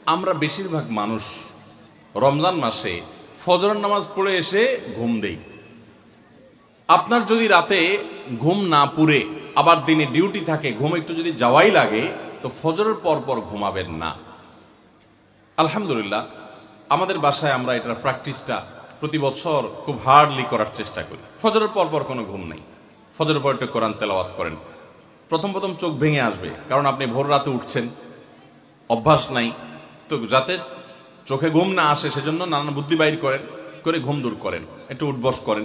আমরা বেশিরভাগ মানুষ রমজান মাসে ফজরের নামাজ পড়ে এসে ঘুম দেই। আপনার যদি রাতে ঘুম না পুরে আবার দিনে ডিউটি থাকে, ঘুম একটু যদি যাওয়াই লাগে, তো ফজরের পর পর ঘুমাবেন না। আলহামদুলিল্লাহ, আমাদের বাসায় আমরা এটার প্র্যাকটিসটা প্রতি বছর খুব হার্ডলি করার চেষ্টা করি। ফজরের পর পর কোনো ঘুম নেই, ফজরের পর একটু কোরআন তেলাওয়াত করেন। প্রথম প্রথম চোখ ভেঙে আসবে, কারণ আপনি ভোর রাতে উঠছেন, অভ্যাস নাই, তো যাতে চোখে ঘুম না আসে সেজন্য নানান বুদ্ধি বাইর করেন, করে ঘুম দূর করেন, একটু উঠবস করেন।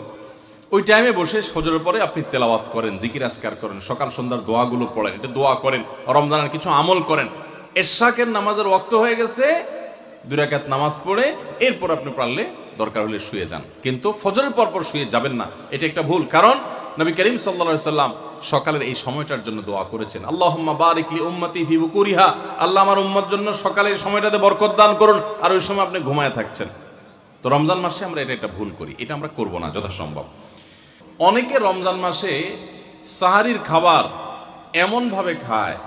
ওই টাইমে বসে ফজরের পরে আপনি তেলাওয়াত করেন, জিকির আজকার করেন, সকাল সন্ধ্যার দোয়াগুলো পড়েন, এটা দোয়া করেন, রমজানের কিছু আমল করেন। এশাকের নামাজের ওয়াক্ত হয়ে গেছে, 2 রাকাত নামাজ পড়ে এরপর আপনি পারলে দরকার হলে শুয়ে যান, কিন্তু ফজরের পর পর শুয়ে যাবেন না। এটা একটা ভুল, কারণ নবী করিম সাল্লাল্লাহু আলাইহি সাল্লাম সকালের এই সময়টার জন্য দোয়া করেছেন, আল্লাহুম্মা বারিক লি উম্মতি ফি বুকুরিহা, আল্লাহ আমার উম্মত জন্য সকালের সময়টাতে বরকত দান করুন। আর ওই সময় আপনি ঘুমায় থাকছেন। তো রমজান মাসে আমরা এটা একটা ভুল করি, এটা আমরা করব না যথাসম্ভব। অনেকে রমজান মাসে সাহারির খাবার এমন ভাবে খায়,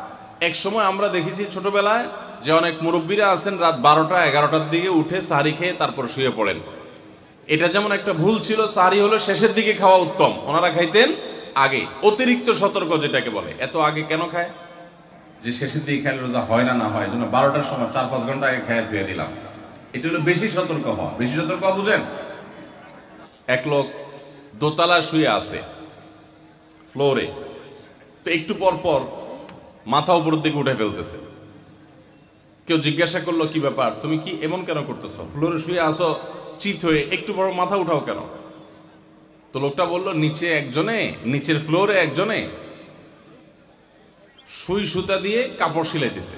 এক সময় আমরা দেখেছি ছোটবেলায় যে অনেক মুরব্বীরা আছেন রাত 12টা 11টার দিকে উঠে সাহারি খেয়ে তারপর শুয়ে পড়েন। এটা যেমন একটা ভুল ছিল, সাহারি হলো শেষের দিকে খাওয়া উত্তম, ওনারা খাইতেন আগে। অতিরিক্ত সতর্ক যেটাকে বলে, এত আগে কেন খায়? যে শেষের দিকে খাইলে রোজা হয় না, না হয়, জন্য 12টার সময় 4-5 ঘন্টা আগে খেয়ে ধুয়ে দিলাম। এটা হলো বেশি সতর্ক হওয়া। বেশি সতর্ক হওয়া বুঝেন? এক লোক দোতলা শুয়ে আছে ফ্লোরে, তো একটু পর পর মাথা উপরের দিকে উঠে ফেলতেছে। কেউ জিজ্ঞাসা করলো, কি ব্যাপার, তুমি কি এমন কেন করতেছো? ফ্লোরে শুয়ে আসো চিত হয়ে, একটু বড় মাথা উঠাও কেন? তো লোকটা বললো, নিচের ফ্লোরে একজনে সুই সুতা দিয়ে কাপড় সেলাই দিছে,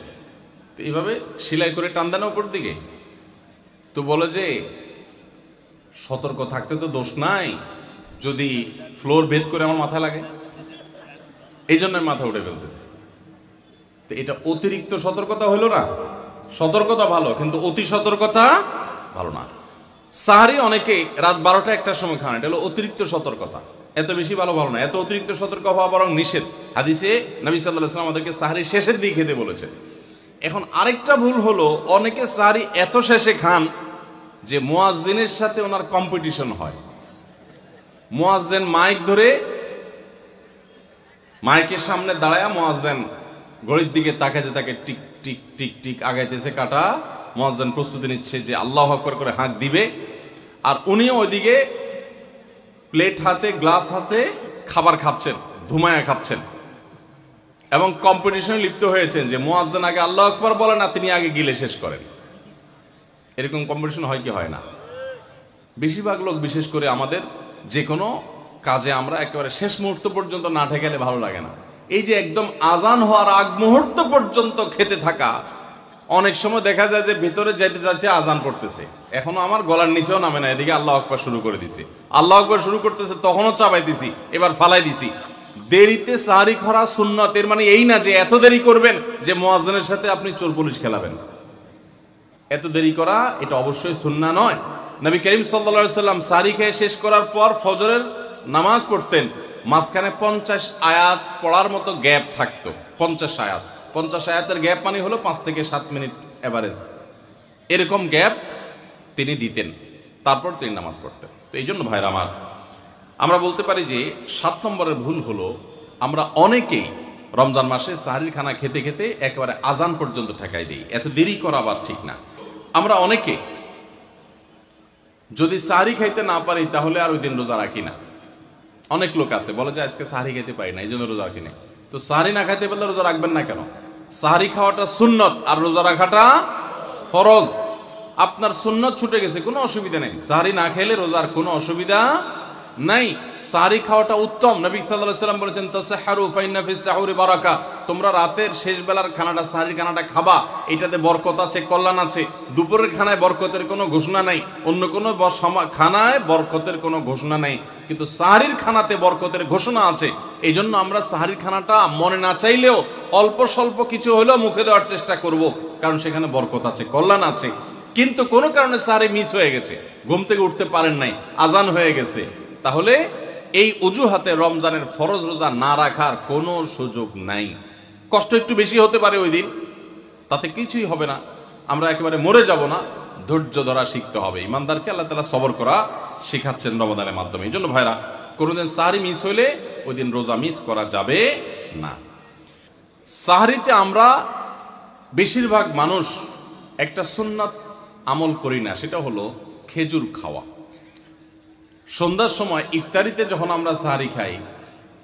তো এইভাবে সেলাই করে টান দেন উপর দিকে। তো বলে যে সতর্ক থাকতে তো দোষ নাই, যদি ফ্লোর ভেদ করে আমার মাথা লাগে, এই জন্য মাথা উঠে ফেলতেছে। তো এটা অতিরিক্ত সতর্কতা হলো না? সতর্কতা ভালো, কিন্তু অতি সতর্কতা ভালো না। সাহারি অনেকে রাত 12টা 1টার সময় খান, এটা হলো অতিরিক্ত সতর্কতা। এত বেশি ভালো না, এত অতিরিক্ত সতর্ক হওয়া বরং নিষেধ। হাদিসে নবী সাল্লাল্লাহু আলাইহি ওয়াসাল্লাম আমাদেরকে সাহারি শেষের দিকে খেতে বলেছে। এখন আরেকটা ভুল হলো, অনেকে সাহারি এত শেষে খান যে মুয়াজ্জিনের সাথে ওনার কম্পিটিশন হয়। মুয়াজ্জিন মাইক ধরে, মাইকের সামনে দাঁড়ায় মুয়াজ্জিন ঘড়ির দিকে তাকাতে তাকে টিক টিক টিক টিক আগাইতেছে কাটা। মুয়াজ্জিন প্রস্তুতি নিচ্ছে যে আল্লাহু আকবার করে হাঁক দিবে, আর উনিও ওইদিকে প্লেট হাতে গ্লাস হাতে খাবার খাচ্ছেন, ধুমায়া খাচ্ছেন, এবং কম্পিটিশনে লিপ্ত হয়েছেন যে মুয়াজ্জিন আগে আল্লাহু আকবার বলেন না, তিনি আগে গিলে শেষ করেন। এরকম কম্পিটিশন হয় কি হয় না? বেশিরভাগ লোক, বিশেষ করে আমাদের যে কোনো কাজে আমরা একেবারে শেষ মুহূর্ত পর্যন্ত না ঠেকালে ভালো লাগে না। এই যে একদম আজান হওয়ার আগ মুহূর্ত পর্যন্ত খেতে থাকা, অনেক সময় দেখা যায় যে ভিতরে যাইতে যাচ্ছে আজান পড়তেছে, এখনো আমার গলার নিচেও নামে না, এদিকে আল্লাহু আকবার শুরু করে দিছি, আল্লাহু আকবার শুরু করতেছে, তখনও চাপাই দিছি, এবার ফালাই দিছি। দেরিতে সাহারি খাওয়া সুন্নাত, এর মানে এই না যে এত দেরি করবেন যে মুয়াজ্জিনের সাথে আপনি চোর পুলিশ খেলাবেন। এত দেরি করা এটা অবশ্যই সুন্নাহ নয়। নবী করিম সাল্লাল্লাহু আলাইহি সাল্লাম সাহারি খেয়ে শেষ করার পর ফজরের নামাজ পড়তেন, মাঝখানে 50 আয়াত পড়ার মতো গ্যাপ থাকতো। 50 আয়াতের গ্যাপ মানে হলো 5 থেকে 7 মিনিট এভারেজ, এরকম গ্যাপ তিনি দিতেন, তারপর তিনি নামাজ পড়তেন। তো এই জন্য ভাইরা আমার, আমরা বলতে পারি যে 7 নম্বরের ভুল হলো, আমরা অনেকেই রমজান মাসে সাহারির খানা খেতে খেতে একেবারে আজান পর্যন্ত ঠেকাই দিই। এত দেরি করা আবার ঠিক না। আমরা অনেকে যদি সাহারি খাইতে না পারি তাহলে আর ওই দিন রোজা রাখি না। অনেক লোক আছে বলে যে আজকে সাহারি খেতে পারি না, এই জন্য রোজা রাখি না। তো সাহারি না খাইতে পারলে রোজা রাখবেন না কেন? সাহারি খাওয়াটা সুন্নত আর রোজা রাখাটা ফরজ। আপনার সুন্নত ছুটে গেছে, কোনো অসুবিধা নেই, সাহারি না খেলে রোজার কোনো অসুবিধা নাই। সাহারি খাওয়াটা উত্তম। নবী সাল্লাল্লাহু আলাইহি ওয়াসাল্লাম বলেছেন, তাসাহহারু ফাইন্না ফিস সাহুরি বারাকা, তোমরা রাতের শেষ বেলার খানাটা, সাহারির খানাটা খাবা, এটাতে বরকত আছে, কল্যাণ আছে। দুপুরের খানায় বরকতের কোনো ঘোষণা নাই, অন্য কোনো খানায় বরকতের কোনো ঘোষণা নাই, কিন্তু সাহারির খানাতে বরকতের ঘোষণা আছে। এই জন্য আমরা সাহারির খানাটা মনে না চাইলেও অল্প স্বল্প কিছু হলেও মুখে দেওয়ার চেষ্টা করব, কারণ সেখানে বরকত আছে, কল্যাণ আছে। কিন্তু কোনো কারণে সাহারি মিস হয়ে গেছে, ঘুম থেকে উঠতে পারেন নাই, আজান হয়ে গেছে, তাহলে এই অজুহাতে রমজানের ফরজ রোজা না রাখার কোনো সুযোগ নাই। কষ্ট একটু বেশি হতে পারে ওই দিন, তাতে কিছুই হবে না। আমরা একেবারে মরে যাব না, ধৈর্য ধরা শিখতে হবে। ইমানদারকে আল্লাহ তাআলা সবর করা শেখাচ্ছেন রমাদানের মাধ্যমে। এই জন্য ভাইরা, কোনোদিন সাহরি মিস হইলে ওই দিন রোজা মিস করা যাবে না। সাহরিতে আমরা বেশিরভাগ মানুষ একটা সুন্নাত আমল করি না, সেটা হলো খেজুর খাওয়া। সন্ধ্যার সময় ইফতারিতে যখন আমরা সাহরি খাই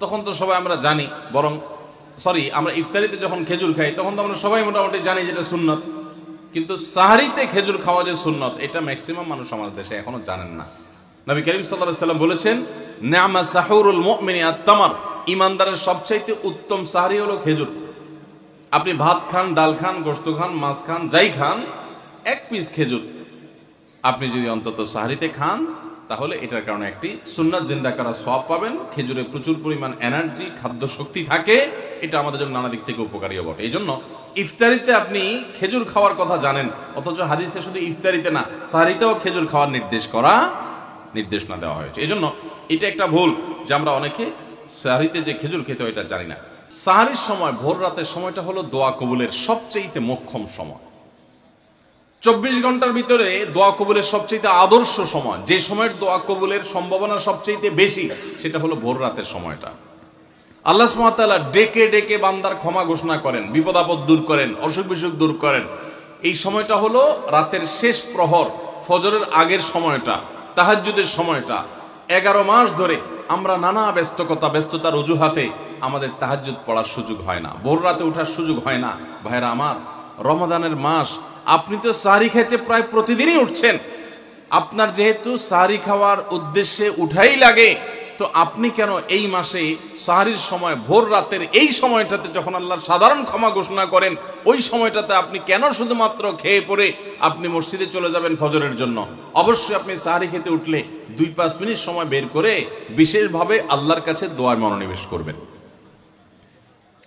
তখন তো সবাই আমরা জানি, আমরা ইফতারিতে যখন খেজুর খাই তখন তো আমরা সবাই মোটামুটি জানি যেটা সুন্নত। কিন্তু সাহরিতে খেজুর খাওয়া যে সুন্নত, এটা ম্যাক্সিমাম মানুষ আমাদের দেশে এখনো জানেন না। নবী করিম সাল্লাল্লাহু আলাইহি ওয়াসাল্লাম বলেছেন, নি'মা সাহুরুল মুমিনি আত-তামার, ইমানদারের সবচাইতে উত্তম সাহরি হলো খেজুর। আপনি ভাত খান, ডাল খান, গোশত খান, মাছ খান, যাই খান, এক পিস খেজুর আপনি যদি অন্তত সাহরিতে খান, তাহলে এটার কারণে একটি সুন্নাত জিন্দা করা সওয়াব পাবেন। খেজুরে প্রচুর পরিমাণ এনার্জি, খাদ্য শক্তি থাকে, এটা আমাদের জন্য নানা দিক থেকে উপকারীও বটে। এই জন্য ইফতারিতে আপনি খেজুর খাওয়ার কথা জানেন, অথচ হাদিসে শুধু ইফতারিতে না, সাহরিতেও খেজুর খাওয়ার নির্দেশনা দেওয়া হয়েছে। এই জন্য এটা একটা ভুল যে আমরা অনেকে সাহরিতে যে খেজুর খেতে হয় এটা জানি না। সাহরির সময়, ভোর রাতের সময়টা হলো দোয়া কবুলের সবচেয়ে মোক্ষম সময়। 24 ঘন্টার ভিতরে দোয়া কবুলের সবচেয়ে আদর্শ সময়, যে সময়ের দোয়া কবুলের সম্ভাবনা সবচেয়ে বেশি, সেটা হলো ভোর রাতের সময়টা। আল্লাহ সুবহানাহু ওয়া তাআলা ডেকে ডেকে বান্দার ক্ষমা ঘোষণা করেন, বিপদ আপদ দূর করেন, অসুখ বিসুখ দূর করেন। এই সময়টা হলো রাতের শেষ প্রহর, ফজরের আগের সময়টা, তাহাজ্জুদের সময়টা। 11 মাস ধরে আমরা নানা ব্যস্ততার অজুহাতে আমাদের তাহাজ্জুদ পড়ার সুযোগ হয় না, ভোর রাতে ওঠার সুযোগ হয় না। ভাইরা আমার, রমাদানের মাস, আপনি তো সাহরি খাইতে প্রায় প্রতিদিনই উঠছেন। আপনার যেহেতু সাহরি খাওয়ার উদ্দেশ্যে উঠাই লাগে, তো আপনি কেন এই মাসে সাহরির সময়, ভোর রাতের এই সময়টাতে যখন আল্লাহর সাধারণ ক্ষমা ঘোষণা করেন, ওই সময়টাতে আপনি কেন শুধুমাত্র খেয়ে পরে আপনি মসজিদে চলে যাবেন ফজরের জন্য? অবশ্যই আপনি সাহরি খেতে উঠলে 2-5 মিনিট সময় বের করে বিশেষভাবে আল্লাহর কাছে দোয়ায় মনোনিবেশ করবেন।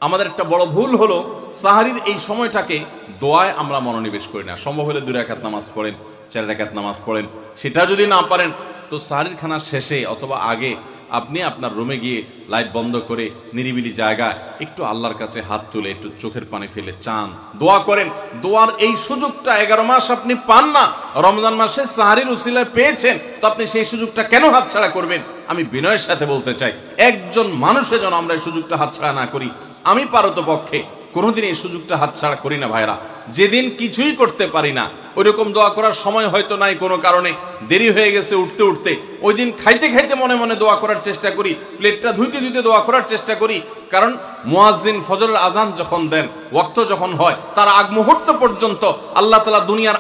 আমাদের একটা বড় ভুল হলো সাহরির এই সময়টাকে দোয়ায় আমরা মনোনিবেশ করি না। সম্ভব হলে 2 রাকাত নামাজ পড়েন, 4 রাকাত নামাজ পড়েন। সেটা যদি না পারেন তো সাহরির খানার শেষে অথবা আগে আপনি আপনার রুমে গিয়ে লাইট বন্ধ করে নিরিবিলি জায়গায় একটু আল্লাহর কাছে হাত তুলে একটু চোখের পানি ফেলে চান, দোয়া করেন। দোয়ার এই সুযোগটা 11 মাস আপনি পান না, রমজান মাসে সাহরির উসিলায় পেয়েছেন, তো আপনি সেই সুযোগটা কেন হাতছাড়া করবেন? আমি বিনয়ের সাথে বলতে চাই, একজন মানুষের জন্য আমরা এই সুযোগটা হাতছাড়া না করি। আমি পারতপক্ষে কোনোদিন এই সুযোগটা হাতছাড়া করি না ভাইরা। যেদিন কিছুই করতে পারি না, ওইরকম দোয়া করার সময় হয়তো নাই, কোনো কারণে দেরি হয়ে গেছে উঠতে উঠতে, ওই দিন খাইতে খাইতে মনে মনে দোয়া করার চেষ্টা করি, প্লেটটা ধুইতে ধুইতে দোয়া করার চেষ্টা করি। কারণ মুয়াজ্জিন ফজরের আজান যখন দেন, ওয়াক্ত যখন হয়, তার আগ মুহূর্ত পর্যন্ত আল্লাহ তাআলা দুনিয়ার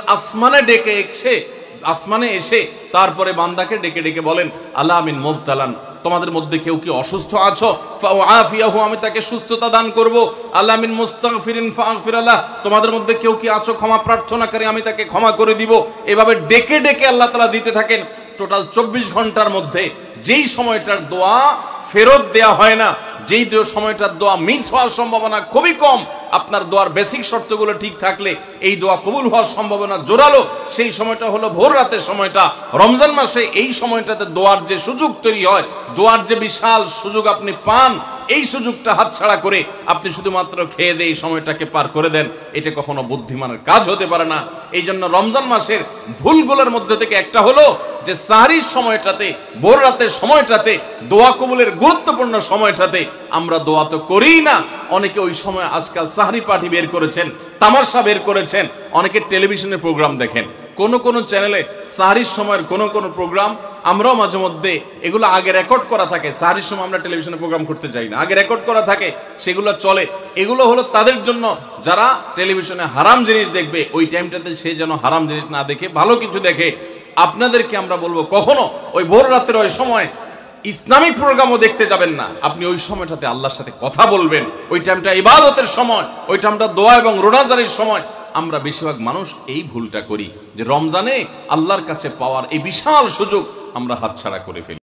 আসমানে এসে তারপরে বান্দাকে ডেকে ডেকে বলেন, আলা মিন মুবতালান, তোমাদের মধ্যে কেউ কি অসুস্থ আছো, ফাআফিয়াহু, আমি তাকে সুস্থতা দান করব। আলা মিন মুস্তাগফিরিন ফাগফির লাহ, তোমাদের মধ্যে কেউ কি আছো ক্ষমা প্রার্থনাকারী, আমি তাকে ক্ষমা করে দিব। এভাবে ডেকে ডেকে আল্লাহ তাআলা দিতে থাকেন। টোটাল 24 ঘন্টার মধ্যে যেই সময়টার দোয়া ফেরত দেয়া হয় না, যেই সময়টার দোয়া মিস হওয়ার সম্ভাবনা খুবই কম, আপনার দোয়ার বেসিক শর্তগুলো ঠিক থাকলে এই দোয়া কবুল হওয়ার সম্ভাবনা জোরালো, সেই সময়টা হলো ভোর রাতের সময়টা। রমজান মাসে এই সময়টাতে দোয়ার যে সুযোগ তৈরি হয়, দোয়ার যে বিশাল সুযোগ আপনি পান, এই সুযোগটা হাতছাড়া করে আপনি শুধুমাত্র খেয়ে দিয়ে এই সময়টাকে পার করে দেন, এটা কখনো বুদ্ধিমানের কাজ হতে পারে না। এই জন্য রমজান মাসের ভুলগুলোর মধ্যে থেকে একটা হলো যে সাহরির সময়টাতে, ভোর রাতের সময়টাতে, দোয়া কবুলের গুরুত্বপূর্ণ সময়টাতে আমরা দোয়া তো করিই না। অনেকে ওই সময় আজকাল সাহরি পার্টি বের করেছেন, তামাশা বের করেছেন, অনেকে টেলিভিশনের প্রোগ্রাম দেখেন। কোন চ্যানেলে সাহরির সময়ের কোন প্রোগ্রাম আমরাও মাঝে মধ্যে, এগুলো আগে রেকর্ড করা থাকে। সাহরির সময় আমরা টেলিভিশনে প্রোগ্রাম করতে যাই না, আগে রেকর্ড করা থাকে, সেগুলো চলে। এগুলো হলো তাদের জন্য যারা টেলিভিশনে হারাম জিনিস দেখবে, ওই টাইমটাতে সে যেন হারাম জিনিস না দেখে ভালো কিছু দেখে। আপনাদেরকে আমরা বলবো, কখনো ওই ভোর রাতের ওই সময় ইসলামিক প্রোগ্রামও দেখতে যাবেন না। আপনি ওই সময়টাতে আল্লাহর সাথে কথা বলবেন, ওই টাইমটা ইবাদতের সময়, ওই টাইমটা দোয়া এবং রোনাজারির সময়। আমরা বেশিরভাগ মানুষ এই ভুলটা করি যে রমজানে আল্লাহর কাছে পাওয়ার এই বিশাল সুযোগ আমরা হাতছাড়া করে ফেলি।